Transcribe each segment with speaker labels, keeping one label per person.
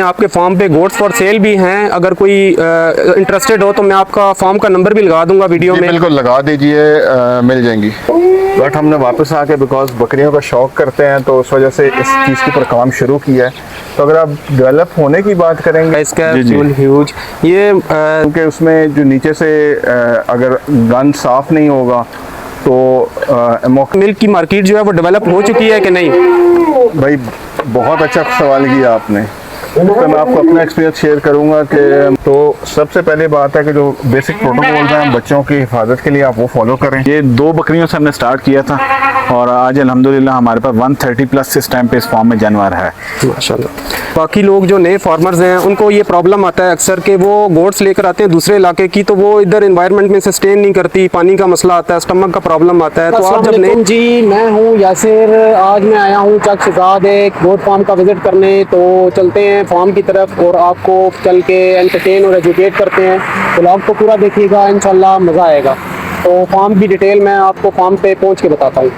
Speaker 1: आपके फार्म पे goats for sale भी हैं, अगर कोई इंटरेस्टेड हो तो मैं आपका फार्म का नंबर भी लगा दूंगा वीडियो में।
Speaker 2: बिल्कुल लगा दीजिए, मिल जाएंगी। बट हमने वापस आके बिकॉज बकरियों का शौक करते हैं तो उस वजह से इस चीज़ के ऊपर काम शुरू किया है। तो अगर आप डेवलप होने की बात करेंगे
Speaker 1: इसका फ्यूल ह्यूज ये
Speaker 2: क्योंकि उसमें जो नीचे से अगर गन साफ नहीं होगा तो
Speaker 1: मिल्क की मार्केट जो है वो डेवलप हो चुकी है कि नहीं?
Speaker 2: भाई बहुत अच्छा सवाल किया आपने। तो मैं आपको अपना एक्सपीरियंस शेयर करूंगा कि तो सबसे पहले बात है कि जो बेसिक प्रोटोकॉल्स हैं बच्चों की हिफाजत के लिए आप वो फॉलो करें।
Speaker 3: ये 2 बकरियों से हमने स्टार्ट किया था और आज अल्हम्दुलिल्लाह हमारे पास 130 प्लस इस टाइम पे इस फॉर्म में जानवर है
Speaker 1: माशाल्लाह। बाकी लोग जो नए फार्मर्स हैं उनको ये प्रॉब्लम आता है अक्सर कि वो गोट्स लेकर आते हैं दूसरे इलाके की, तो वो इधर एनवायरनमेंट में सस्टेन नहीं करती, पानी का मसला आता है, स्टमक का प्रॉब्लम आता है। तो आप जब नए
Speaker 4: जी, मैं हूँ यासिर, आज मैं आया हूँ चक शहजाद एक गोट फार्म का विजिट करने। तो चलते हैं फार्म की तरफ और आपको चल के एंटरटेन और एजुकेट करते हैं। ब्लॉग को पूरा देखिएगा, इंशाल्लाह मज़ा आएगा। तो फार्म की डिटेल मैं आपको फार्म पे पहुँच के बताता हूँ।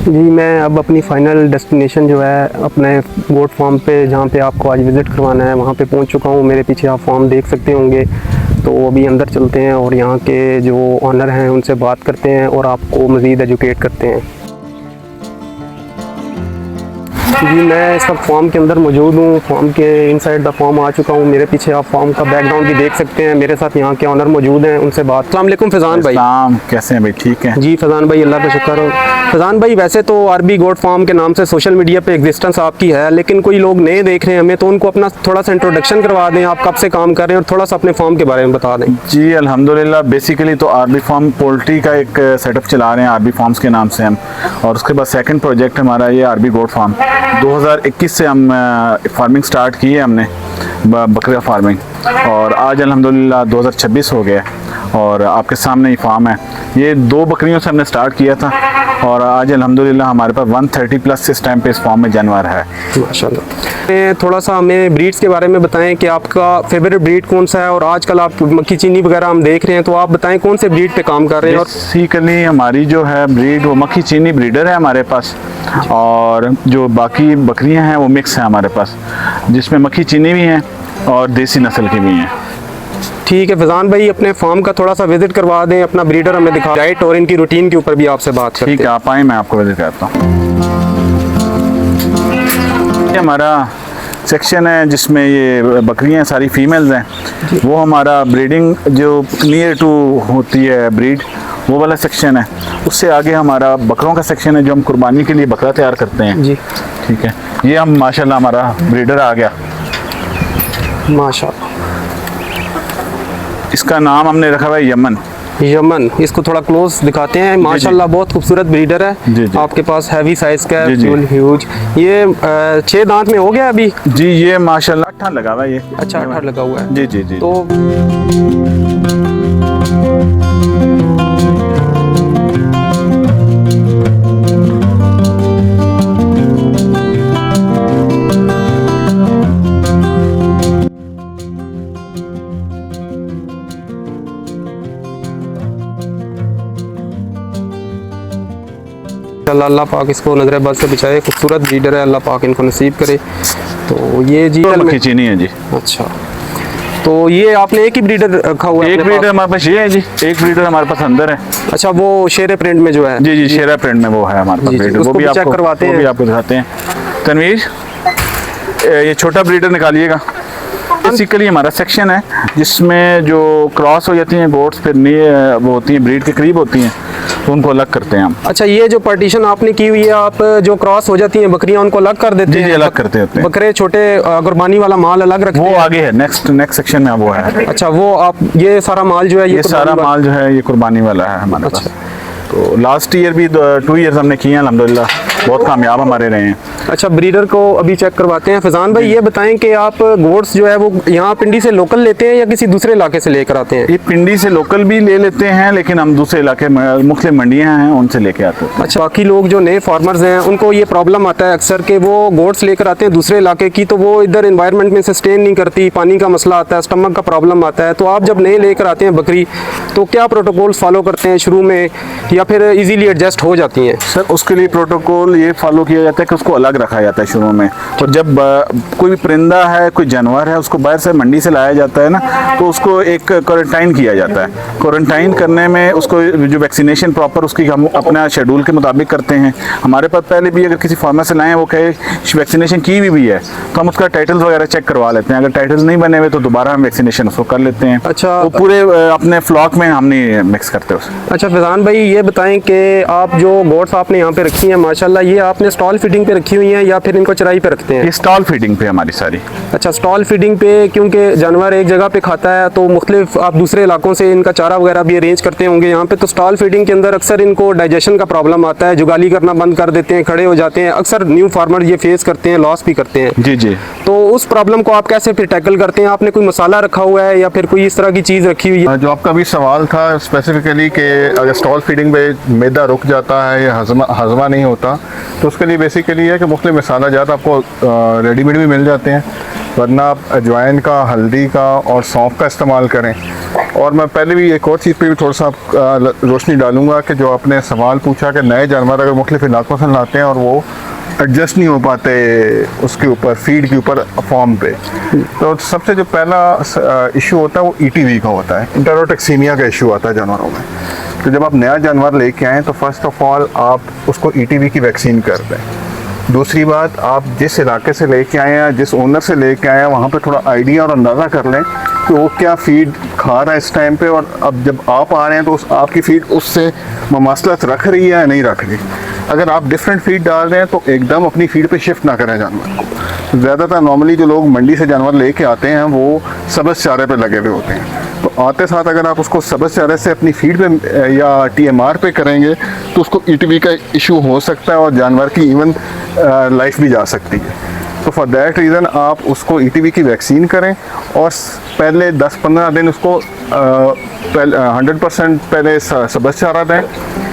Speaker 1: जी मैं अब अपनी फ़ाइनल डेस्टिनेशन जो है अपने गोट फार्म पे, जहाँ पे आपको आज विज़िट करवाना है, वहाँ पे पहुँच चुका हूँ। मेरे पीछे आप फार्म देख सकते होंगे। तो अभी अंदर चलते हैं और यहाँ के जो ऑनर हैं उनसे बात करते हैं और आपको मज़ीद एजुकेट करते हैं। जी मैं इस वक्त फार्म के अंदर मौजूद हूँ, फार्म के इनसाइड द फार्म आ चुका हूँ। मेरे पीछे आप फार्म का बैकग्राउंड भी देख सकते हैं। मेरे साथ यहाँ के ऑनर मौजूद हैं, उनसे बात। अस्सलाम वालेकुम फैज़ान भाई।
Speaker 3: कैसे हैं भाई? ठीक है
Speaker 1: जी फैज़ान भाई, अल्लाह का शुक्र हो। फैज़ान भाई, वैसे तो आरबी गोट फार्म के नाम से सोशल मीडिया पे एग्जिस्टेंस आपकी है, लेकिन कोई लोग नए देख रहे हैं हमें, तो उनको अपना थोड़ा सा इंट्रोडक्शन करवा दें, आप कब से काम कर रहे हैं और थोड़ा सा अपने फार्म के बारे में बता दें।
Speaker 3: जी अल्हम्दुलिल्लाह, बेसिकली तो आरबी फार्म पोल्ट्री का एक सेटअप चला रहे हैं आरबी फार्म्स के नाम से हम, और उसके बाद सेकंड प्रोजेक्ट हमारा ये आरबी गोट फार्म। 2021 से हम फार्मिंग स्टार्ट की है हमने, बकरिया फार्मिंग, और आज अल्हम्दुलिल्लाह 2026 हो गया और आपके सामने ही फार्म है। ये 2 बकरियों से हमने स्टार्ट किया था और आज अल्हम्दुलिल्लाह हमारे पास 130 प्लस इस टाइम पे इस फार्म में जानवर है
Speaker 1: माशाल्लाह। थोड़ा सा हमें ब्रीड्स के बारे में बताएं कि आपका फेवरेट ब्रीड कौन सा है, और आजकल आप मक्खी चीनी वगैरह हम देख रहे हैं, तो आप बताएं कौन से ब्रीड पे काम कर रहे हैं। और
Speaker 3: बेसिकली हमारी जो है ब्रीड वो मक्खी चीनी ब्रीडर है हमारे पास, और जो बाकी बकरियां हैं वो मिक्स हैं हमारे पास, जिसमें मक्खी चीनी भी हैं और देसी नस्ल की भी हैं।
Speaker 1: ठीक है फैज़ान भाई, अपने फार्म का थोड़ा सा विजिट करवा दें, अपना ब्रीडर हमें दिखा, डाइट और इनकी रूटीन के ऊपर भी आपसे बात करते हैं।
Speaker 3: ठीक है, आप आए, मैं आपको विजिट करता हूँ। ये हमारा सेक्शन है जिसमें ये बकरियां सारी फीमेल्स हैं, वो हमारा ब्रीडिंग जो नियर टू होती है ब्रीड, वो वाला सेक्शन है। उससे आगे हमारा बकरों का सेक्शन है जो हम कुर्बानी के लिए बकरा तैयार करते हैं
Speaker 1: जी।
Speaker 3: ठीक है, ये हम माशाल्लाह हमारा ब्रीडर आ गया
Speaker 1: माशाल्लाह।
Speaker 3: इसका नाम हमने रखा हुआ है यमन।
Speaker 1: यमन, इसको थोड़ा क्लोज दिखाते हैं। माशाल्लाह बहुत खूबसूरत ब्रीडर है।
Speaker 3: जी, जी।
Speaker 1: आपके पास हैवी साइज का
Speaker 3: जी, जी।
Speaker 1: Full huge. ये 6 दांत में हो गया अभी?
Speaker 3: जी ये माशाल्लाह 8 लगा हुआ है ये।
Speaker 1: अच्छा 8 लगा हुआ है।
Speaker 3: जी जी जी।
Speaker 1: तो अल्लाह पाक इसको नजर बद से बचाए, खूबसूरत ब्रीडर है, अल्लाह पाक इनको नसीब करे। तो ये जी
Speaker 3: मक्खी चीनी है जी।
Speaker 1: अच्छा, तो ये आपने एक ही ब्रीडर रखा हुआ है?
Speaker 3: एक ब्रीडर हमारे पास ये है जी, एक ब्रीडर हमारे पास अंदर है।
Speaker 1: अच्छा, वो शेरे प्रिंट में जो है?
Speaker 3: जी जी, शेरा प्रिंट में वो है हमारे पास ब्रीडर, वो भी
Speaker 1: चेक करवाते हैं,
Speaker 3: वो भी आपको दिखाते हैं। तनवीर, ये छोटा ब्रीडर निकालिएगा। बेसिकली हमारा सेक्शन है जिसमें जो क्रॉस हो जाती हैं गोट्स, फिर नहीं वो होती हैं ब्रीड के करीब होती हैं, तो उनको अलग करते हैं हम।
Speaker 1: अच्छा, ये जो पार्टीशन आपने की हुई है, आप जो क्रॉस हो जाती हैं बकरियां उनको अलग कर देते हैं?
Speaker 3: जी जी, अलग करते होते हैं।
Speaker 1: बकरे छोटे कुर्बानी वाला माल अलग रखते हैं?
Speaker 3: वो आगे है, नेक्स्ट सेक्शन में वो है।
Speaker 1: अच्छा, वो आप ये सारा माल जो है
Speaker 3: ये सारा माल जो है ये कुर्बानी वाला है हमारे पास। तो लास्ट ईयर भी 2 ईयर्स हमने किए हैं अल्हम्दुलिल्लाह। बहुत कामयाब हमारे रहे हैं।
Speaker 1: अच्छा, ब्रीडर को अभी चेक करवाते हैं। फैजान भाई ये बताएं कि आप गोट्स जो है वो यहाँ पिंडी से लोकल लेते हैं या किसी दूसरे इलाके से लेकर आते हैं?
Speaker 3: ये पिंडी से लोकल भी ले लेते हैं, लेकिन हम दूसरे इलाके में मुख्तलिफ मंडियाँ हैं उनसे लेके आते हैं।
Speaker 1: अच्छा, बाकी लोग जो नए फार्मर्स हैं उनको ये प्रॉब्लम आता है अक्सर कि वो गोट्स लेकर आते हैं दूसरे इलाके की, तो वो इधर एनवायरनमेंट में सस्टेन नहीं करती, पानी का मसला आता है, स्टमक का प्रॉब्लम आता है। तो आप जब नए लेकर आते हैं बकरी तो क्या प्रोटोकॉल्स फॉलो करते हैं शुरू में या फिर इजीली एडजस्ट हो जाती हैं?
Speaker 3: सर उसके लिए प्रोटोकॉल ये फॉलो किया जाता है कि उसको अलग रखा जाता है शुरू में। तो जब कोई भी परिंदा है, कोई जानवर है, उसको बाहर से मंडी से लाया जाता है ना, तो उसको एक क्वारंटाइन किया जाता है। क्वारंटाइन करने में उसको जो वैक्सीनेशन प्रॉपर उसकी हम अपना शेड्यूल के मुताबिक करते हैं। हमारे पास पहले भी अगर किसी फार्मर से लाएँ वो कहे वैक्सीनेशन की भी है तो हम उसका टाइटल्स वगैरह चेक करवा लेते हैं। अगर टाइटल्स नहीं बने हुए तो दोबारा हम वैक्सीनेशन उसको कर लेते हैं।
Speaker 1: अच्छा,
Speaker 3: वो पूरे अपने फ्लॉक में हम नहीं मिक्स करते उसे।
Speaker 1: अच्छा फैजान भाई ये बताएं कि आप जो गोट्स आपने यहाँ पे रखी हैं माशाल्लाह, ये आपने स्टॉल फीडिंग पे रखी हुई हैं या फिर इनको चराई पे रखते हैं?
Speaker 3: ये स्टॉल फीडिंग पे हमारी सारी।
Speaker 1: अच्छा, स्टॉल फीडिंग पे, क्योंकि जानवर एक जगह पे खाता है तो मुख्तलिफ आप दूसरे इलाकों से इनका चारा वगैरह भी अरेंज करते होंगे यहाँ पे। तो स्टॉल फीडिंग के अंदर अक्सर इनको डाइजेशन का प्रॉब्लम आता है, जुगाली करना बंद कर देते हैं, खड़े हो जाते हैं। अक्सर न्यू फार्मर ये फेस करते हैं, लॉस भी करते हैं।
Speaker 3: जी जी।
Speaker 1: तो उस प्रॉब्लम को आप कैसे फिर टैकल करते हैं? आपने कोई मसाला रखा हुआ है या फिर कोई इस तरह की चीज़ रखी हुई है?
Speaker 2: जो आपका भी सवाल था स्पेसिफिकली कि अगर स्टॉल फीडिंग में मैदा रुक जाता है या हजमा नहीं होता, तो उसके लिए बेसिकली है कि मुख्तलिफ मसाला जात आपको रेडीमेड भी मिल जाते हैं, वरना आप अजवाइन का, हल्दी का और सौंफ का इस्तेमाल करें। और मैं पहले भी एक और चीज़ पे भी थोड़ा सा रोशनी डालूंगा कि जो आपने सवाल पूछा कि नए जानवर अगर मुख्तलिफ इलाकों से लाते हैं और वो एडजस्ट नहीं हो पाते उसके ऊपर, फीड के ऊपर, फॉर्म पे, तो सबसे जो पहला इशू होता है वो ETV का होता है, इंटेरोटॉक्सीमिया का इशू आता है जानवरों में। तो जब आप नया जानवर लेके आएँ तो फर्स्ट ऑफ ऑल आप उसको ETV की वैक्सीन कर दें। दूसरी बात, आप जिस इलाके से लेके आए हैं, जिस ओनर से लेके आए हैं, वहाँ पे थोड़ा आइडिया और अंदाज़ा कर लें कि वो क्या फ़ीड खा रहा है इस टाइम पे, और अब जब आप आ रहे हैं तो आपकी फ़ीड उससे ममासलत रख रही है या नहीं रख रही। अगर आप डिफरेंट फीड डाल रहे हैं तो एकदम अपनी फीड पे शिफ्ट ना करें जानवर को। ज़्यादातर नॉर्मली जो लोग मंडी से जानवर लेके आते हैं वो सब्ज़ चारे पे लगे हुए होते हैं, तो आते साथ अगर आप उसको सब्ज़ चारे से अपनी फीड पे या TMR पे करेंगे तो उसको ETV का इशू हो सकता है और जानवर की इवन लाइफ भी जा सकती है। तो फॉर दैट रीज़न आप उसको ETV की वैक्सीन करें और पहले 10-15 दिन उसको 100% पहले सब्ज़ चारा दें,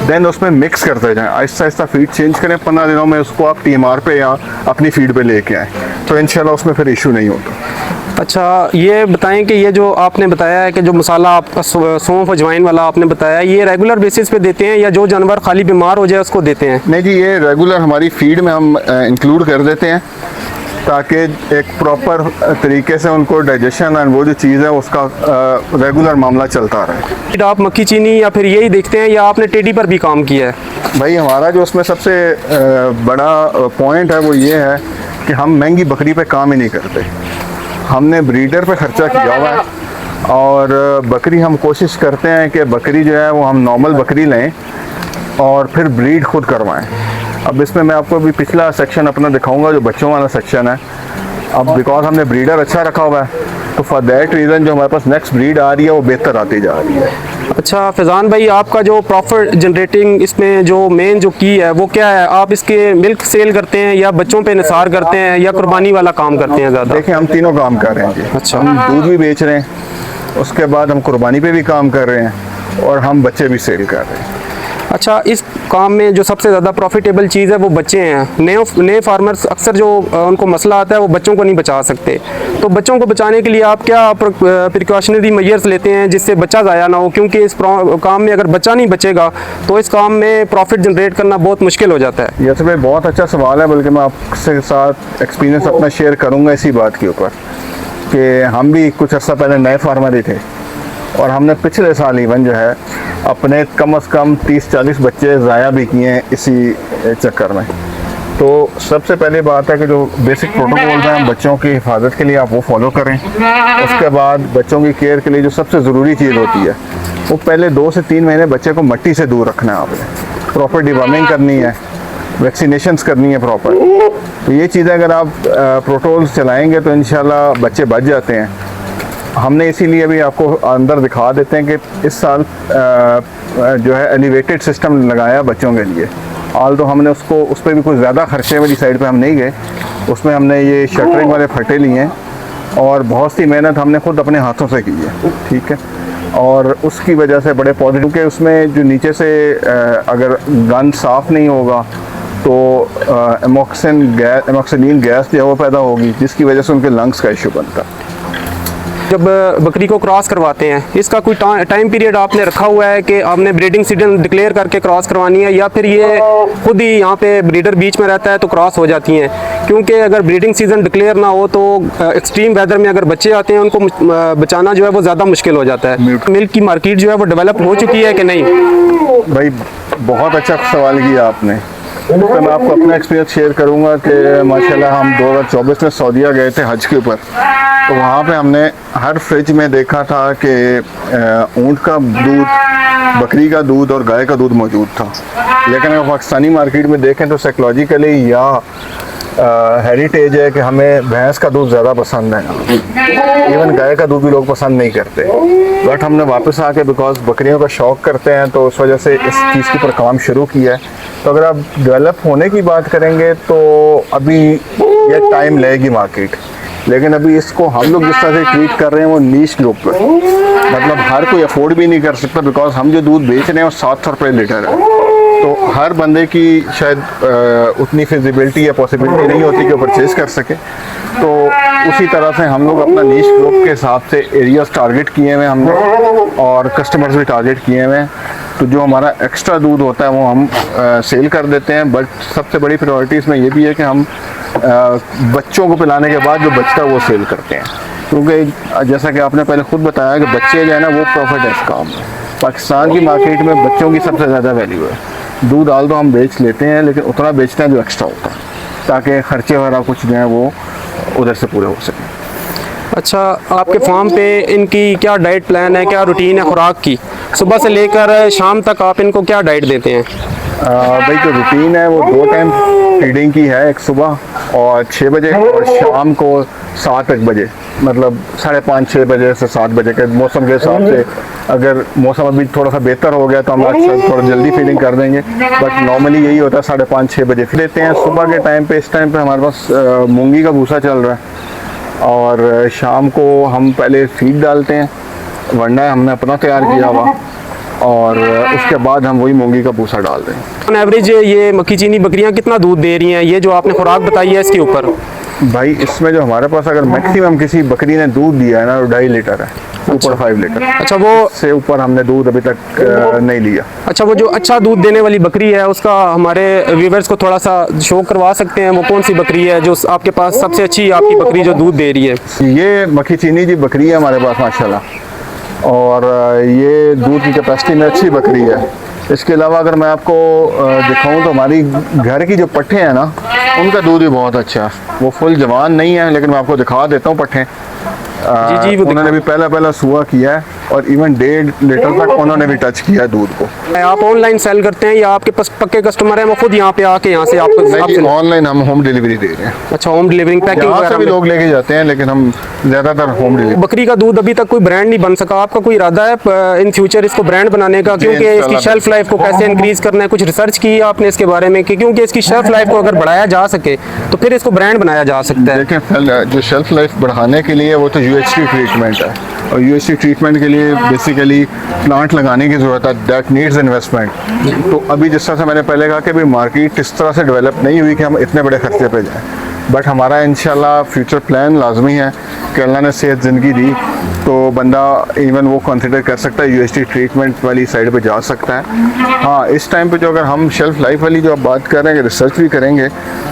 Speaker 2: देन उसमें मिक्स करते जाएं, आहिस्ता आहिस्ता फीड चेंज करें। 15 दिनों में उसको आप TMR पे या अपनी फीड पे लेके आएँ तो इंशाल्लाह उसमें फिर इशू नहीं होता।
Speaker 1: अच्छा, ये बताएं कि ये जो आपने बताया है कि जो मसाला आपका सौंफ अजवाइन वाला आपने बताया, ये रेगुलर बेसिस पे देते हैं या जो जानवर खाली बीमार हो जाए उसको देते हैं?
Speaker 2: नहीं जी, ये रेगुलर हमारी फीड में हम इंक्लूड कर देते हैं ताकि एक प्रॉपर तरीके से उनको डाइजेशन एंड वो जो चीज़ है उसका रेगुलर मामला चलता रहे।
Speaker 1: आप मक्खी चीनी या फिर यही देखते हैं या आपने टेडी पर भी काम किया है?
Speaker 2: भाई हमारा जो उसमें सबसे बड़ा पॉइंट है वो ये है कि हम महंगी बकरी पे काम ही नहीं करते। हमने ब्रीडर पे ख़र्चा किया हुआ है और बकरी हम कोशिश करते हैं कि बकरी जो है वो हम नॉर्मल बकरी लें और फिर ब्रीड खुद करवाएं। अब इसमें मैं आपको अभी पिछला सेक्शन अपना दिखाऊंगा जो बच्चों वाला सेक्शन है। अब बिकॉज हमने ब्रीडर अच्छा रखा हुआ है तो फॉर दैट रीज़न जो हमारे पास नेक्स्ट ब्रीड आ रही है वो बेहतर आती जा रही है।
Speaker 1: अच्छा फैजान भाई, आपका जो प्रॉफिट जनरेटिंग इसमें जो मेन जो की है वो क्या है? आप इसके मिल्क सेल करते हैं या बच्चों पे निसार करते हैं या कुर्बानी वाला काम करते हैं ज़्यादा?
Speaker 2: देखिए हम तीनों काम कर रहे हैं जी।
Speaker 1: अच्छा।
Speaker 2: हम दूध भी बेच रहे हैं, उसके बाद हम कुर्बानी पे भी काम कर रहे हैं और हम बच्चे भी सेल कर रहे हैं।
Speaker 1: अच्छा, इस काम में जो सबसे ज़्यादा प्रॉफिटेबल चीज़ है वो बच्चे हैं। नए फार्मर्स अक्सर जो उनको मसला आता है वो बच्चों को नहीं बचा सकते, तो बच्चों को बचाने के लिए आप क्या प्रिकॉशनरी मेजर्स लेते हैं जिससे बच्चा ज़ाया ना हो? क्योंकि इस काम में अगर बच्चा नहीं बचेगा तो इस काम में प्रॉफिट जनरेट करना बहुत मुश्किल हो जाता है।
Speaker 2: ये तो भाई बहुत अच्छा सवाल है, बल्कि मैं आपके साथ एक्सपीरियंस अपना शेयर करूँगा इसी बात के ऊपर कि हम भी कुछ अर्सा पहले नए फार्मर ही थे और हमने पिछले साल इवन जो है अपने कम से कम 30-40 बच्चे ज़ाया भी किए हैं इसी चक्कर में। तो सबसे पहले बात है कि जो बेसिक प्रोटोकॉल्स हैं बच्चों की हिफाजत के लिए आप वो फॉलो करें। उसके बाद बच्चों की केयर के लिए जो सबसे ज़रूरी चीज़ होती है वो पहले 2 से 3 महीने बच्चे को मिट्टी से दूर रखना है आपने। प्रॉपर डिवर्मिंग करनी है, वैक्सीनेशंस करनी है प्रॉपर। तो ये चीज़ें अगर आप प्रोटोकॉल्स चलाएँगे तो इंशाल्लाह बच्चे बच जाते हैं। हमने इसीलिए भी आपको अंदर दिखा देते हैं कि इस साल जो है एलिवेटेड सिस्टम लगाया बच्चों के लिए आल तो हमने उसको उस पर भी कुछ ज़्यादा खर्चे वाली साइड पे हम नहीं गए, उसमें हमने ये शटरिंग वाले फटे लिए हैं और बहुत सी मेहनत हमने खुद अपने हाथों से की है, ठीक है। और उसकी वजह से बड़े पॉजिटिव के उसमें जो नीचे से अगर गन साफ़ नहीं होगा तो एमोक्सिलिन गैस जो है वो पैदा होगी, जिसकी वजह से उनके लंग्स का इशू बनता है।
Speaker 1: जब बकरी को क्रॉस करवाते हैं, इसका कोई टाइम पीरियड आपने रखा हुआ है कि आपने ब्रीडिंग सीजन डिक्लेयर करके क्रॉस करवानी है, या फिर ये खुद ही यहाँ पे ब्रीडर बीच में रहता है तो क्रॉस हो जाती हैं? क्योंकि अगर ब्रीडिंग सीजन डिक्लेयर ना हो तो एक्सट्रीम वेदर में अगर बच्चे आते हैं उनको बचाना जो है वो ज़्यादा मुश्किल हो जाता है। मिल्क की मार्केट जो है वो डेवलप हो चुकी है कि नहीं?
Speaker 2: भाई बहुत अच्छा सवाल किया आपने। तो मैं आपको अपना एक्सपीरियंस शेयर करूंगा कि माशाल्लाह हम 2024 में सऊदीया गए थे हज के ऊपर, तो वहाँ पे हमने हर फ्रिज में देखा था कि ऊँट का दूध, बकरी का दूध और गाय का दूध मौजूद था। लेकिन अगर पाकिस्तानी मार्केट में देखें तो साइकोलॉजिकली या हेरिटेज है कि हमें भैंस का दूध ज़्यादा पसंद है, इवन गाय का दूध भी लोग पसंद नहीं करते। बट हमने वापस आके बिकॉज बकरियों का शौक़ करते हैं तो उस वजह से इस चीज़ के ऊपर काम शुरू किया है। तो अगर आप डेवलप होने की बात करेंगे तो अभी ये टाइम लगेगी मार्केट, लेकिन अभी इसको हम लोग जिस तरह से ट्रीट कर रहे हैं वो नीश ग्रुप पर, मतलब हर कोई अफोर्ड भी नहीं कर सकता, बिकॉज हम जो दूध बेच रहे हैं वो 700 रुपये लीटर है। तो हर बंदे की शायद उतनी फिजिबिलिटी या पॉसिबिलिटी नहीं होती कि वो परचेज़ कर सके। तो उसी तरह से हम लोग अपना नीश ग्रुप के हिसाब से एरियाज टारगेट किए हुए हमने और कस्टमर्स भी टारगेट किए हुए हैं। तो जो हमारा एक्स्ट्रा दूध होता है वो हम सेल कर देते हैं। बट सबसे बड़ी प्रायोरिटी इसमें ये भी है कि हम बच्चों को पिलाने के बाद जो बचता है वो सेल करते हैं, क्योंकि जैसा कि आपने पहले खुद बताया कि बच्चे जो है ना वो प्रॉफिट है इस काम में। पाकिस्तान की मार्केट में बच्चों की सबसे ज़्यादा वैल्यू है। दूध आल तो हम बेच लेते हैं लेकिन उतना बेचते हैं जो एक्स्ट्रा होता है, ताकि खर्चे वगैरह कुछ जो है वो उधर से पूरे हो सकें।
Speaker 1: अच्छा, आपके फार्म पे इनकी क्या डाइट प्लान है, क्या रूटीन है खुराक की? सुबह से लेकर शाम तक आप इनको क्या डाइट देते हैं?
Speaker 2: भाई जो रूटीन है वो 2 टाइम फीडिंग की है, एक सुबह और 6 बजे और शाम को 7-8 बजे, मतलब 5:30-6 बजे से 7 बजे के मौसम के हिसाब से। अगर मौसम अभी थोड़ा सा बेहतर हो गया तो हम अक्सर थोड़ा जल्दी फीडिंग कर देंगे, बट नॉर्मली यही होता है 5:30-6 बजे फीड देते हैं। सुबह के टाइम पे इस टाइम पे हमारे पास मूंगी का भूसा चल रहा है और शाम को हम पहले फीड डालते हैं, वरना हमने अपना तैयार किया हुआ, और उसके बाद हम वही मूंगी का भूसा डाल दें।
Speaker 1: ऑन एवरेज ये मक्खी चीनी बकरियां कितना दूध दे रही हैं, ये जो आपने खुराक बताई है इसके ऊपर?
Speaker 2: भाई इसमें जो हमारे पास अगर मैक्सिमम किसी बकरी ने दूध दिया है ना, 2.5 लीटर है, ऊपर 5 लीटर।
Speaker 1: अच्छा, वो
Speaker 2: से ऊपर हमने दूध अभी तक नहीं लिया।
Speaker 1: अच्छा, वो जो अच्छा दूध देने वाली बकरी है उसका हमारे व्यूवर्स को थोड़ा सा शो करवा सकते हैं? वो कौन सी बकरी है जो आपके पास सबसे अच्छी आपकी बकरी जो दूध दे रही है?
Speaker 2: ये मक्खी चीनी जी बकरी है हमारे पास माशाल्लाह, और ये दूध की कैपेसिटी में अच्छी बकरी है। इसके अलावा अगर मैं आपको दिखाऊं तो हमारी घर की जो पट्ठे हैं ना, उनका दूध भी बहुत अच्छा है। वो फुल जवान नहीं है लेकिन मैं आपको दिखा देता हूँ पट्ठे।
Speaker 1: जी,
Speaker 2: उन्होंने भी पहला सुआ किया है और इवन 1.5 लीटर तक उन्होंने भी टच किया है दूध को।
Speaker 1: आप ऑनलाइन सेल करते हैं या आपके पास पक्के कस्टमर हैं वो खुद यहाँ पे आके यहाँ से आपको?
Speaker 2: ऑनलाइन हम होम डिलीवरी दे रहे हैं।
Speaker 1: अच्छा, होम डिलीवरिंग पैकिंग
Speaker 2: यहाँ से भी लोग लेके जाते हैं, लेकिन हम ज़्यादातर होम डिलीवरी।
Speaker 1: बकरी का दूध अभी तक कोई ब्रांड नहीं बन सका, आपका कोई इरादा है इन फ्यूचर इसको ब्रांड बनाने का? क्योंकि इसकी शेल्फ लाइफ को कैसे इंक्रीज करना है, कुछ रिसर्च की है आपने इसके बारे में? क्योंकि इसकी शेल्फ लाइफ को अगर बढ़ाया जा सके तो फिर इसको ब्रांड बनाया जा सकता है।
Speaker 2: देखिए, जो शेल्फ लाइफ बढ़ाने के लिए वो तो UHT ट्रीटमेंट है, और UHT ट्रीटमेंट के लिए बेसिकली प्लांट लगाने की ज़रूरत है, दैट नीड्स इन्वेस्टमेंट। तो अभी जिस तरह से मैंने पहले कहा कि अभी मार्केट इस तरह से डेवलप नहीं हुई कि हम इतने बड़े खर्चे पे जाएं, बट हमारा इंशाल्लाह फ्यूचर प्लान लाजमी है कि अल्लाह ने सेहत ज़िंदगी दी तो बंदा इवन वो कंसिडर कर सकता है, UHT ट्रीटमेंट वाली साइड पे जा सकता है। हाँ, इस टाइम पे जो अगर हम शेल्फ लाइफ वाली जो आप बात कर रहे हैं, रिसर्च भी करेंगे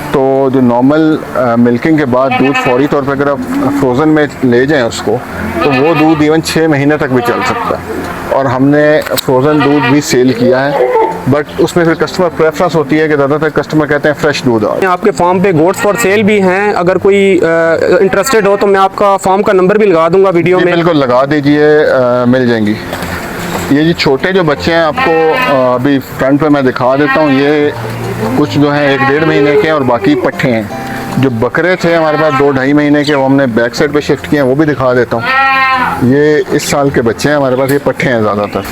Speaker 2: तो जो नॉर्मल मिल्किंग के बाद दूध फौरी तौर पे अगर आप फ्रोज़न में ले जाएं उसको, तो वो दूध इवन 6 महीने तक भी चल सकता है। और हमने फ्रोज़न दूध भी सेल किया है, बट उसमें फिर कस्टमर प्रेफरेंस होती है कि ज़्यादातर कस्टमर कहते हैं फ्रेश दूध आओ।
Speaker 1: आपके फार्म पे गोट्स फॉर सेल भी हैं, अगर कोई इंटरेस्टेड हो तो मैं आपका फार्म का नंबर भी लगा दूंगा वीडियो में।
Speaker 2: बिल्कुल लगा दीजिए, मिल जाएंगी। ये जी छोटे जो बच्चे हैं आपको अभी फ्रंट पे मैं दिखा देता हूँ। ये कुछ जो हैं 1-1.5 महीने के और बाकी पट्ठे हैं। जो बकरे थे हमारे पास 2-2.5 महीने के, वो हमने बैक साइड पे शिफ्ट किए हैं, वो भी दिखा देता हूँ। ये इस साल के बच्चे हैं हमारे पास, ये पट्ठे हैं ज़्यादातर।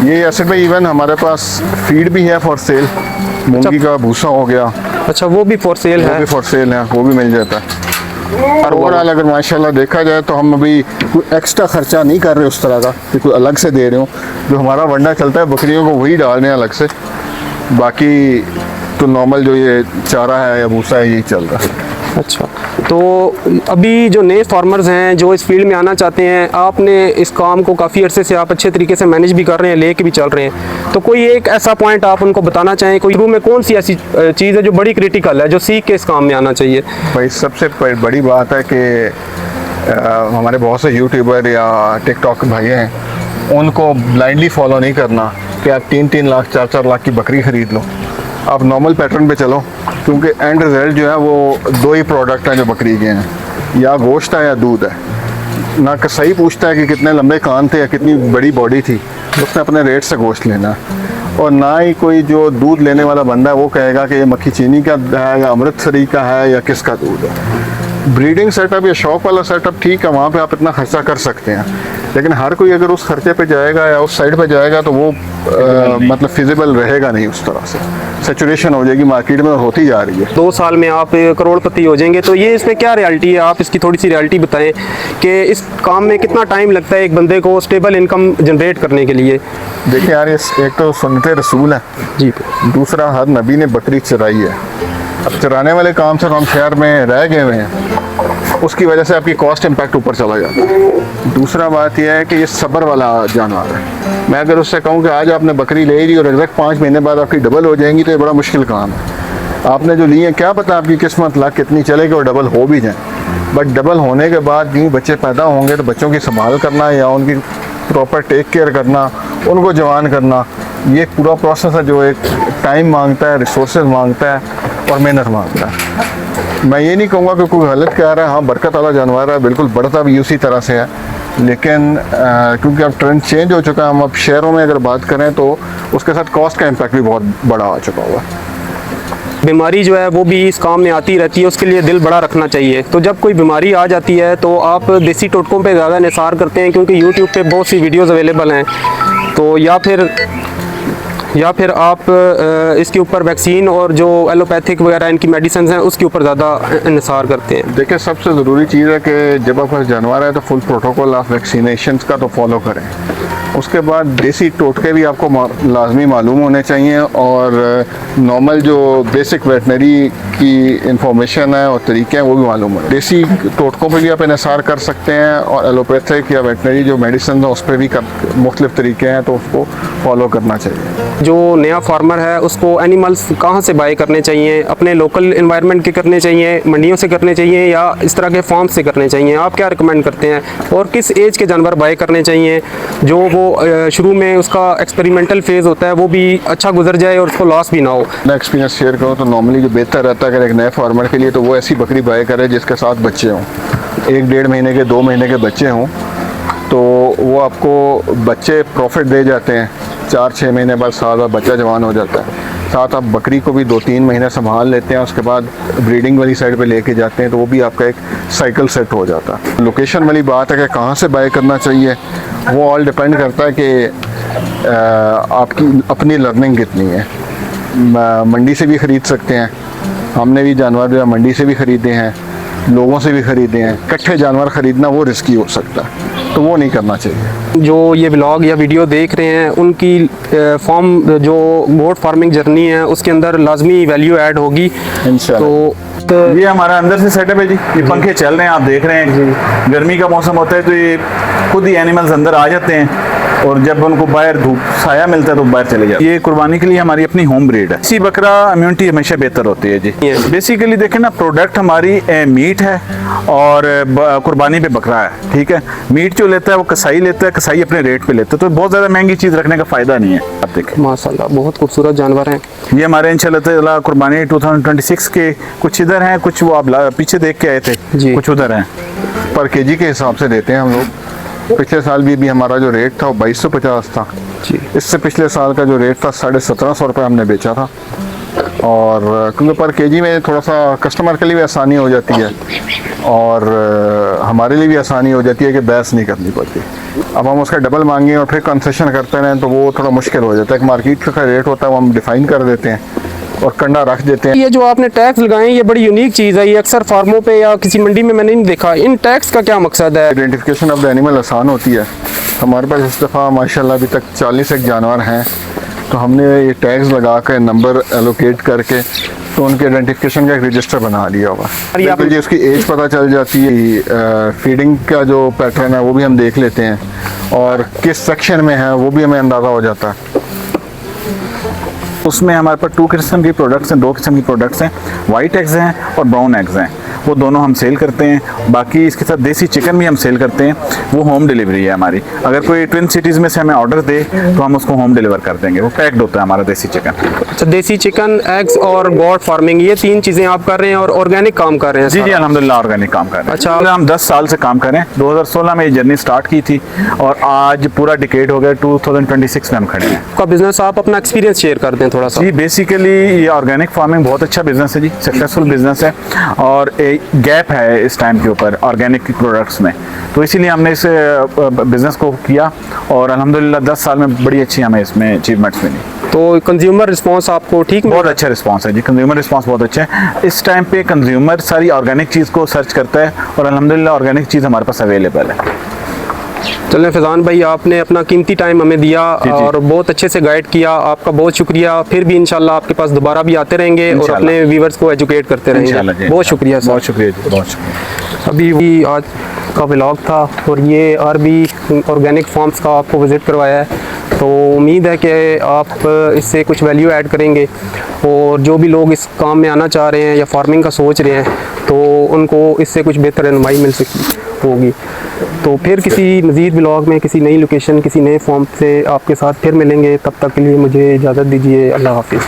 Speaker 2: ये असद भाई इवन हमारे पास फीड भी है फॉर सेल, मूंगी का भूसा हो गया,
Speaker 1: अच्छा वो भी फॉर सेल
Speaker 2: वो
Speaker 1: है।
Speaker 2: भी फॉर सेल है, वो भी मिल जाता है। और ओवरऑल अगर माशाल्लाह देखा जाए तो हम अभी कोई एक्स्ट्रा खर्चा नहीं कर रहे उस तरह का कि कोई अलग से दे रहे हो। जो हमारा वंडा चलता है बकरियों को वही डाल रहे हैं अलग से, बाकी तो नॉर्मल जो ये चारा है या भूसा है यही चल रहा है।
Speaker 1: अच्छा, तो अभी जो नए फार्मर्स हैं जो इस फील्ड में आना चाहते हैं, आपने इस काम को काफ़ी अरसे से आप अच्छे तरीके से मैनेज भी कर रहे हैं, लेके भी चल रहे हैं, तो कोई एक ऐसा पॉइंट आप उनको बताना चाहें, कोई शुरू में कौन सी ऐसी चीज़ है जो बड़ी क्रिटिकल है, जो सीख के इस काम में आना चाहिए?
Speaker 2: भाई सबसे बड़ी बात है कि हमारे बहुत से यूट्यूबर या टिकटॉक भाई हैं, उनको ब्लाइंडली फॉलो नहीं करना कि आप 3-3 लाख 4-4 लाख की बकरी ख़रीद लो। आप नॉर्मल पैटर्न पे चलो, क्योंकि एंड रिजल्ट जो है वो 2 ही प्रोडक्ट हैं जो बकरी के हैं, या गोश्त है या दूध है। ना कसाई पूछता है कि कितने लंबे कान थे या कितनी बड़ी बॉडी थी, उसने अपने रेट से गोश्त लेना है। और ना ही कोई जो दूध लेने वाला बंदा है वो कहेगा कि ये मक्खी चीनी का है या अमृतसरी का है या किसका दूध है। ब्रीडिंग सेटअप या शौक वाला सेटअप ठीक है, वहाँ पे आप इतना खर्चा कर सकते हैं, लेकिन हर कोई अगर उस खर्चे पे जाएगा या उस साइड पे जाएगा तो वो मतलब फिजिबल रहेगा नहीं। उस तरह से सेचुरेशन हो जाएगी मार्केट में और होती जा रही है।
Speaker 1: 2 साल में आप करोड़पति हो जाएंगे, तो ये इसमें क्या रियलिटी है? आप इसकी थोड़ी सी रियलिटी बताएं कि इस काम में कितना टाइम लगता है एक बंदे को स्टेबल इनकम जनरेट करने के लिए?
Speaker 2: देखिए यार, एक तो सुन्नते रसूल है
Speaker 1: जी,
Speaker 2: दूसरा हर नबी ने बकरी चराई है। अब चराने वाले काम से हम शहर में रह गए हुए हैं, उसकी वजह से आपकी कॉस्ट इम्पैक्ट ऊपर चला जाता है। दूसरा बात यह है कि ये सब्र वाला जानवर है। मैं अगर उससे कहूँ कि आज आपने बकरी ले ली और एग्जैक्ट 5 महीने बाद आपकी डबल हो जाएंगी, तो ये बड़ा मुश्किल काम है। आपने जो लिए क्या पता आपकी किस्मत लाख कितनी चलेगी और डबल हो भी जाए, बट डबल होने के बाद यूँ बच्चे पैदा होंगे तो बच्चों की संभाल करना या उनकी प्रॉपर टेक केयर करना, उनको जवान करना, ये एक पूरा प्रोसेस है जो एक टाइम मांगता है, रिसोर्सेज मांगता है और मेहनत मांगता है। मैं ये नहीं कहूँगा कि कोई गलत कह रहा है, हाँ बरकत वाला जानवर है, बिल्कुल बढ़ता भी उसी तरह से है, लेकिन क्योंकि अब ट्रेंड चेंज हो चुका है, हम अब शहरों में अगर बात करें तो उसके साथ कॉस्ट का इम्पैक्ट भी बहुत बड़ा आ चुका हुआ है।
Speaker 1: बीमारी जो है वो भी इस काम में आती रहती है, उसके लिए दिल बड़ा रखना चाहिए। तो जब कोई बीमारी आ जाती है तो आप देसी टोटकों पे ज़्यादा निसार करते हैं, क्योंकि यूट्यूब पे बहुत सी वीडियोस अवेलेबल हैं, तो या फिर आप इसके ऊपर वैक्सीन और जो एलोपैथिक वगैरह इनकी मेडिसिन हैं उसके ऊपर ज़्यादा निसार करते हैं?
Speaker 2: देखिए, सबसे ज़रूरी चीज़ है कि जब आपका जानवर है तो फुल प्रोटोकॉल ऑफ वैक्सीनेशन का तो फॉलो करें। उसके बाद देसी टोटके भी आपको लाजमी मालूम होने चाहिए, और नॉर्मल जो बेसिक वेटनरी की इंफॉर्मेशन है और तरीके हैं वो भी मालूम है। देसी टोटकों पे भी आप इन्हिसार कर सकते हैं, और एलोपैथिक या वेटनरी जो मेडिसिन है उस पर भी मुख्तलिफ तरीके हैं, तो उसको फॉलो करना चाहिए।
Speaker 1: जो नया फार्मर है उसको एनिमल्स कहाँ से बाय करने चाहिए? अपने लोकल इन्वायरमेंट के करने चाहिए, मंडियों से करने चाहिए, या इस तरह के फार्म से करने चाहिए? आप क्या रिकमेंड करते हैं? और किस एज के जानवर बाय करने चाहिए जो वो शुरू में उसका एक्सपेरिमेंटल फेज़ होता है वो भी अच्छा गुजर जाए और उसको लॉस भी ना हो?
Speaker 2: मैं एक्सपीरियंस शेयर करूँ तो नॉर्मली जो बेहतर रहता है अगर एक नए फार्मर के लिए, तो वो ऐसी बकरी बाय करे जिसके साथ बच्चे हों, 1-1.5 महीने के 2 महीने के बच्चे हों, तो वो आपको बच्चे प्रॉफिट दे जाते हैं। 4-6 महीने बाद साथ बच्चा जवान हो जाता है, साथ आप बकरी को भी 2-3 महीने संभाल लेते हैं, उसके बाद ब्रीडिंग वाली साइड पे लेके जाते हैं, तो वो भी आपका एक साइकिल सेट हो जाता है। लोकेशन वाली बात है कि कहाँ से बाय करना चाहिए, वो ऑल डिपेंड करता है कि आपकी अपनी लर्निंग कितनी है। मंडी से भी ख़रीद सकते हैं, हमने भी जानवर जो है मंडी से भी ख़रीदे हैं, लोगों से भी ख़रीदे हैं। इकट्ठे जानवर ख़रीदना वो रिस्की हो सकता है, तो वो नहीं करना चाहिए। जो
Speaker 1: ये ब्लॉग या वीडियो देख रहे हैं उनकी फार्म जो गोट फार्मिंग जर्नी है उसके अंदर लाजमी वैल्यू ऐड होगी
Speaker 2: इंशाल्लाह।
Speaker 1: तो
Speaker 3: ये हमारा अंदर से सेटअप है जी, ये पंखे चल रहे हैं, आप देख रहे हैं। गर्मी का मौसम होता है तो ये खुद ही एनिमल्स अंदर आ जाते हैं, और जब उनको बाहर धूप साया मिलता है तो बाहर चले जाते हैं। ये कुर्बानी के लिए हमारी अपनी होम ब्रीड है। इसी बकरा इम्यूनिटी हमेशा बेहतर होती है जी। बेसिकली देखें ना, प्रोडक्ट हमारी मीट है और कुर्बानी पे बकरा है, ठीक है। मीट जो लेता है वो कसाई लेता है, कसाई अपने रेट पे लेता है, तो बहुत ज़्यादा महंगी चीज़ रखने का फ़ायदा नहीं है। आप देखें
Speaker 1: माशाल्लाह बहुत खूबसूरत जानवर हैं
Speaker 3: ये हमारे इंशाल्लाह कुर्बानी 2026 के कुछ इधर हैं, कुछ वो आप पीछे देख के आए थे,
Speaker 1: जी।
Speaker 3: कुछ उधर हैं।
Speaker 2: पर केजी के हिसाब से देते हैं हम लोग, पिछले साल भी हमारा जो रेट था वो 2250 था।
Speaker 1: जी।
Speaker 2: इससे पिछले साल का जो रेट था 1750 रुपये हमने बेचा था। और क्योंकि पर केजी में थोड़ा सा कस्टमर के लिए भी आसानी हो जाती है और हमारे लिए भी आसानी हो जाती है कि बहस नहीं करनी पड़ती। अब हम उसका डबल मांगें और फिर कंसेशन करते रहें तो वो थोड़ा मुश्किल हो जाता है। कि मार्केट का रेट होता है वो हम डिफाइन कर देते हैं और कंडा रख देते हैं।
Speaker 1: ये जो आपने टैक्स लगाए ये बड़ी यूनिक चीज़ है, ये अक्सर फार्मों पे या किसी मंडी में मैंने नहीं देखा। इन टैक्स का क्या मकसद है?
Speaker 2: आइडेंटिफिकेशन ऑफ द एनिमल आसान होती है। हमारे पास इस दफ़ा माशाल्लाह अभी तक 40 एक जानवर हैं, तो हमने ये टैग्स लगा कर नंबर एलोकेट करके तो उनके आइडेंटिफिकेशन का एक रजिस्टर बना लिया हुआ। बिल्कुल जी, उसकी एज पता चल जाती है, फीडिंग का जो पैटर्न है वो भी हम देख लेते हैं और किस सेक्शन में है वो भी हमें अंदाज़ा हो जाता है।
Speaker 3: उसमें हमारे पास 2 किस्म की प्रोडक्ट्स हैं, 2 किस्म की प्रोडक्ट्स हैं, वाइट एग्स हैं और ब्राउन एग्स हैं। वो दोनों हम सेल करते हैं। बाकी इसके साथ देसी चिकन भी हम सेल करते हैं, वो होम डिलीवरी है हमारी। अगर कोई ट्विन सिटीज़ में से हमें ऑर्डर दे तो हम उसको होम डिलीवर कर देंगे। वो पैक्ड होता है हमारा देसी चिकन।
Speaker 1: अच्छा, देसी चिकन, एग्स और गोट फार्मिंग, ये 3 चीज़ें आप कर रहे हैं और ऑर्गेनिक काम कर रहे हैं?
Speaker 3: जी जी, अल्हम्दुलिल्लाह ऑर्गेनिक काम कर रहे हैं।
Speaker 1: अच्छा।
Speaker 3: हम 10 साल से काम कर रहे हैं। 2016 में ये जर्नी स्टार्ट की थी और आज पूरा डिकेड हो गया, 2026 में हम खड़े हैं।
Speaker 1: आपका बिजनेस, आप अपना एक्सपीरियंस शेयर कर दें थोड़ा सा।
Speaker 3: जी, बेसिकली ये ऑर्गेनिक फार्मिंग बहुत अच्छा बिजनेस है जी, सक्सेसफुल बिजनेस है और एक गैप है इस टाइम के ऊपर ऑर्गेनिक प्रोडक्ट्स में, तो इसीलिए हमने इस बिजनेस को किया और अल्हम्दुलिल्लाह 10 साल में बड़ी अच्छी हमें इसमें अचीवमेंट्स मिली।
Speaker 1: तो कंज्यूमर रिस्पांस आपको ठीक
Speaker 3: बहुत अच्छा रिस्पांस है जी, कंज्यूमर रिस्पांस बहुत अच्छा है। इस टाइम पे कंज्यूमर सारी ऑर्गेनिक चीज़ को सर्च करता है और अल्हम्दुलिल्लाह ऑर्गेनिक चीज़ हमारे पास अवेलेबल है।
Speaker 1: चलें फैज़ान भाई, आपने अपना कीमती टाइम हमें दिया और बहुत अच्छे से गाइड किया, आपका बहुत शुक्रिया। फिर भी इंशाल्लाह आपके पास दोबारा भी आते रहेंगे और अपने व्यूवर्स को एजुकेट करते रहेंगे। बहुत शुक्रिया सर।
Speaker 3: बहुत शुक्रिया जी, बहुत शुक्रिया।
Speaker 1: अभी भी आज का व्लॉग था और ये आरबी ऑर्गेनिक फार्म्स का आपको विज़िट करवाया है, तो उम्मीद है कि आप इससे कुछ वैल्यू ऐड करेंगे और जो भी लोग इस काम में आना चाह रहे हैं या फार्मिंग का सोच रहे हैं तो उनको इससे कुछ बेहतर रहनुमाई मिल सकती होगी। तो फिर किसी मज़ीद व्लॉग में किसी नई लोकेशन, किसी नए फॉर्म से आपके साथ फिर मिलेंगे। तब तक के लिए मुझे इजाज़त दीजिए। अल्लाह हाफिज़।